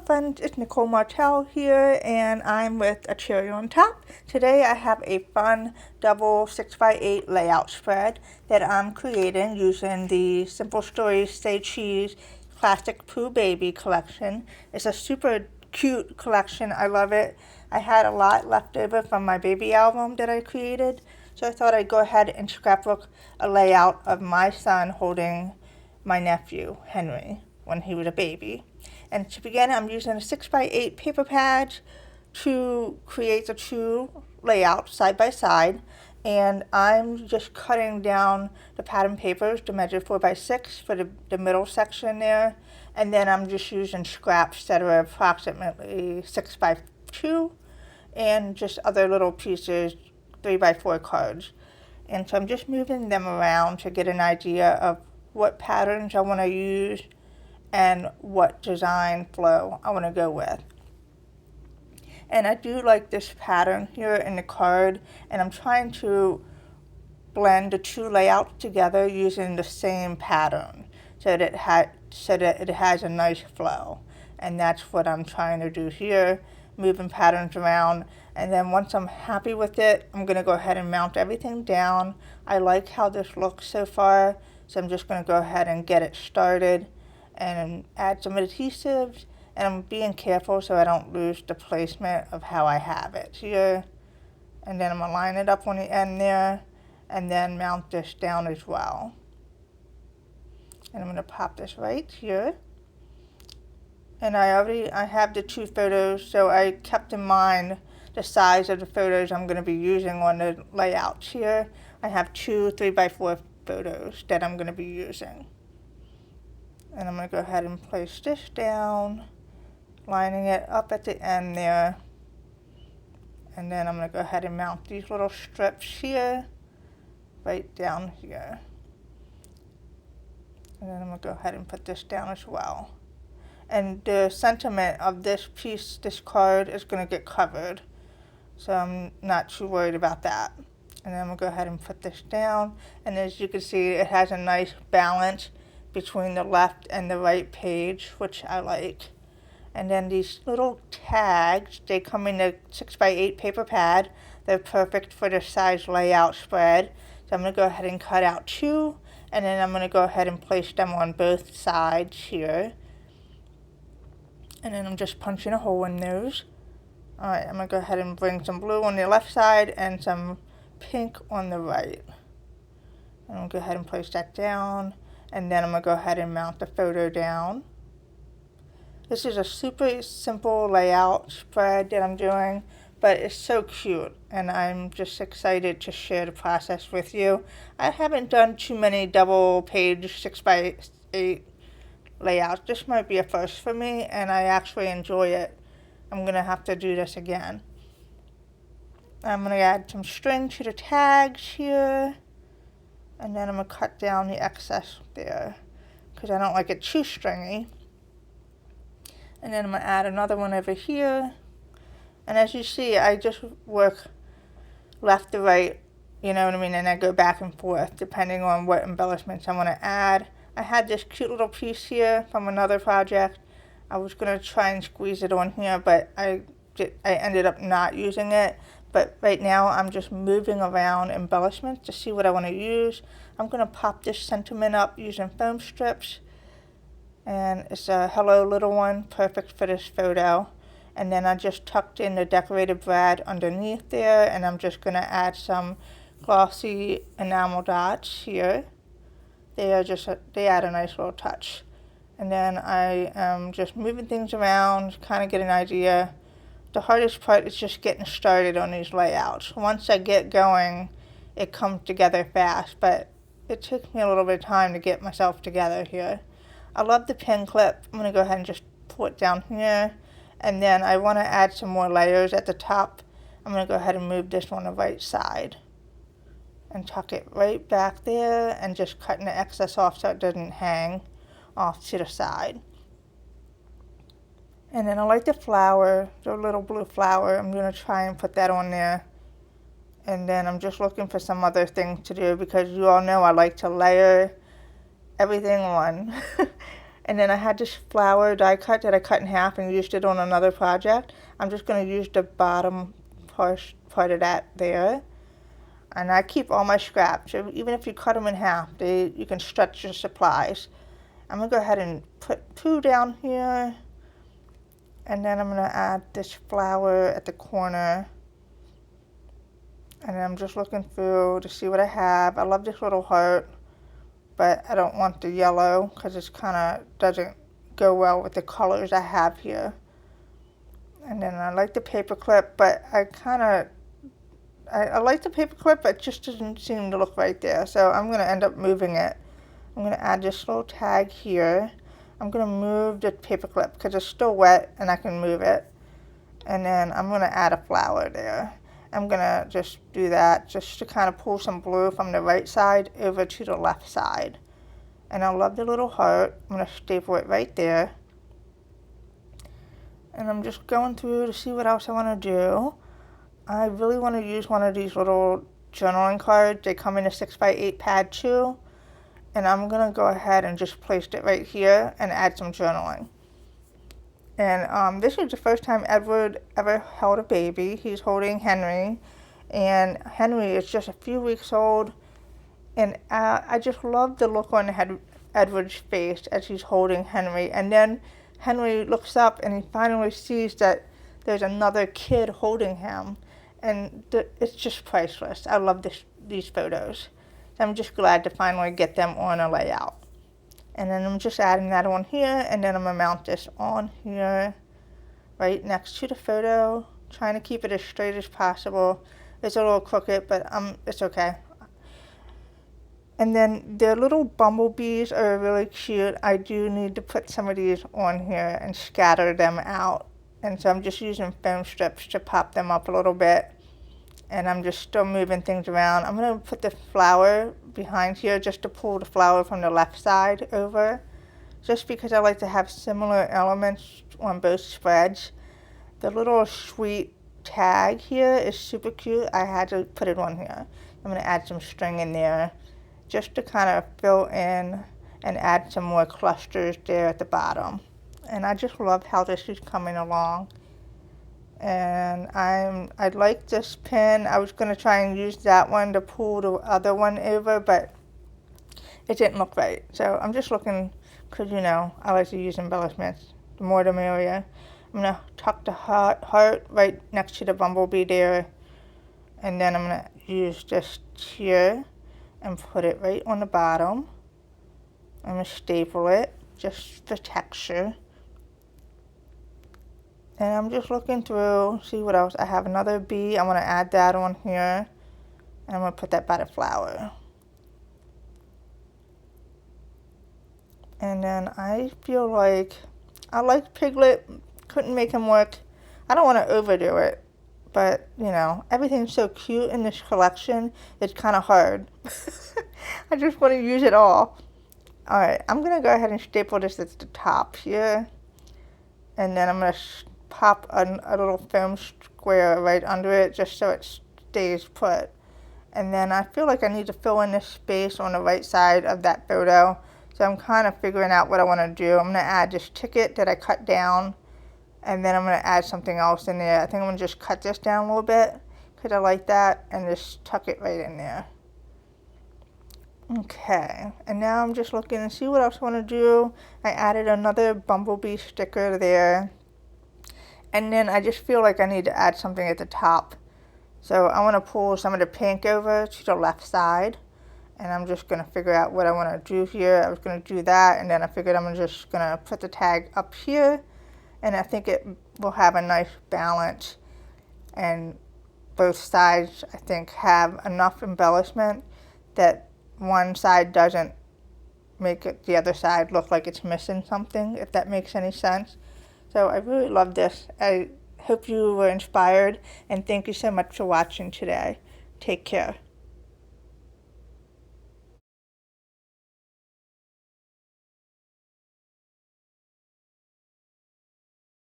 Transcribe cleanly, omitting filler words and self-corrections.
friends? It's Nicole Martell here, and I'm with a cherry on top. Today I have a fun double 6x8 layout spread that I'm creating using the Simple Stories Stay Cheese Classic Pooh Baby collection. It's a super cute collection. I love it. I had a lot left over from my baby album that I created, so I thought I'd go ahead and scrapbook a layout of my son holding my nephew, Henry, when he was a baby. And to begin, I'm using a 6x8 paper pad to create the two layouts side by side. And I'm just cutting down the pattern papers to measure 4x6 for the middle section there. And then I'm just using scraps that are approximately 6x2 and just other little pieces, 3x4 cards. And so I'm just moving them around to get an idea of what patterns I want to use and what design flow I want to go with. And I do like this pattern here in the card, and I'm trying to blend the two layouts together using the same pattern so that it has a nice flow. And that's what I'm trying to do here, moving patterns around. And then once I'm happy with it, I'm going to go ahead and mount everything down. I like how this looks so far, so I'm just going to go ahead and get it started and add some adhesives. And I'm being careful so I don't lose the placement of how I have it here. And then I'm going to line it up on the end there and then mount this down as well. And I'm going to pop this right here. And I have the two photos, so I kept in mind the size of the photos I'm going to be using on the layouts here. I have two 3x4 photos that I'm going to be using. And I'm going to go ahead and place this down, lining it up at the end there. And then I'm going to go ahead and mount these little strips here, right down here. And then I'm going to go ahead and put this down as well. And the sentiment of this piece, this card, is going to get covered. So I'm not too worried about that. And then I'm going to go ahead and put this down. And as you can see, it has a nice balance between the left and the right page, which I like. And then these little tags, they come in a 6x8 paper pad. They're perfect for the size layout spread. So I'm going to go ahead and cut out two. And then I'm going to go ahead and place them on both sides here. And then I'm just punching a hole in those. Alright, I'm going to go ahead and bring some blue on the left side and some pink on the right. And I'm going to go ahead and place that down. And then I'm going to go ahead and mount the photo down. This is a super simple layout spread that I'm doing, but it's so cute. And I'm just excited to share the process with you. I haven't done too many double page 6x8 layouts. This might be a first for me, and I actually enjoy it. I'm going to have to do this again. I'm going to add some string to the tags here, and then I'm going to cut down the excess there because I don't like it too stringy. And then I'm going to add another one over here. And as you see, I just work left to right, you know what I mean, and I go back and forth depending on what embellishments I want to add. I had this cute little piece here from another project. I was going to try and squeeze it on here, but I ended up not using it. But right now I'm just moving around embellishments to see what I want to use. I'm going to pop this sentiment up using foam strips. And it's a Hello Little One, perfect for this photo. And then I just tucked in the decorated brad underneath there, and I'm just going to add some glossy enamel dots here. They add a nice little touch. And then I am just moving things around, kind of get an idea. The hardest part is just getting started on these layouts. Once I get going, it comes together fast, but it took me a little bit of time to get myself together here. I love the pin clip. I'm going to go ahead and just pull it down here. And then I want to add some more layers at the top. I'm going to go ahead and move this on the right side and tuck it right back there and just cutting the excess off so it doesn't hang off to the side. And then I like the flower, the little blue flower. I'm going to try and put that on there. And then I'm just looking for some other things to do because you all know I like to layer everything on. And then I had this flower die cut that I cut in half and used it on another project. I'm just going to use the bottom part of that there. And I keep all my scraps. So even if you cut them in half, you can stretch your supplies. I'm going to go ahead and put Pooh down here. And then I'm going to add this flower at the corner. And I'm just looking through to see what I have. I love this little heart, but I don't want the yellow because it kind of doesn't go well with the colors I have here. And then I like the paper clip, but I like the paper clip, but it just doesn't seem to look right there. So I'm going to end up moving it. I'm going to add this little tag here. I'm going to move the paper clip because it's still wet and I can move it. And then I'm going to add a flower there. I'm going to just do that just to kind of pull some blue from the right side over to the left side. And I love the little heart. I'm going to staple it right there. And I'm just going through to see what else I want to do. I really want to use one of these little journaling cards. They come in a 6x8 pad too. And I'm going to go ahead and just place it right here and add some journaling. And this is the first time Edward ever held a baby. He's holding Henry. And Henry is just a few weeks old. And I just love the look on Edward's face as he's holding Henry. And then Henry looks up and he finally sees that there's another kid holding him. And it's just priceless. I love these photos. So I'm just glad to finally get them on a layout. And then I'm just adding that on here, and then I'm going to mount this on here, right next to the photo, trying to keep it as straight as possible. It's a little crooked, but it's okay. And then the little bumblebees are really cute. I do need to put some of these on here and scatter them out. And so I'm just using foam strips to pop them up a little bit. And I'm just still moving things around. I'm going to put the flower behind here just to pull the flower from the left side over. Just because I like to have similar elements on both spreads. The little sweet tag here is super cute. I had to put it on here. I'm going to add some string in there just to kind of fill in and add some more clusters there at the bottom. And I just love how this is coming along. And I like this pin. I was going to try and use that one to pull the other one over, but it didn't look right. So I'm just looking, because I like to use embellishments. The more the merrier. I'm going to tuck the heart right next to the bumblebee there. And then I'm going to use this here and put it right on the bottom. I'm going to staple it just for texture. And I'm just looking through, see what else. I have another bee. I want to add that on here. And I'm going to put that by the flower. And then I feel like, I like Piglet. Couldn't make him work. I don't want to overdo it. But, everything's so cute in this collection. It's kind of hard. I just want to use it all. Alright, I'm going to go ahead and staple this at the top here. And then I'm going to pop a little foam square right under it just so it stays put. And then I feel like I need to fill in this space on the right side of that photo. So I'm kind of figuring out what I want to do. I'm going to add this ticket that I cut down. And then I'm going to add something else in there. I think I'm going to just cut this down a little bit because I like that. And just tuck it right in there. Okay. And now I'm just looking and see what else I want to do. I added another bumblebee sticker there. And then I just feel like I need to add something at the top. So I want to pull some of the pink over to the left side. And I'm just going to figure out what I want to do here. I was going to do that. And then I figured I'm just going to put the tag up here. And I think it will have a nice balance. And both sides, I think, have enough embellishment that one side doesn't make the other side look like it's missing something, if that makes any sense. So I really love this. I hope you were inspired, and thank you so much for watching today. Take care.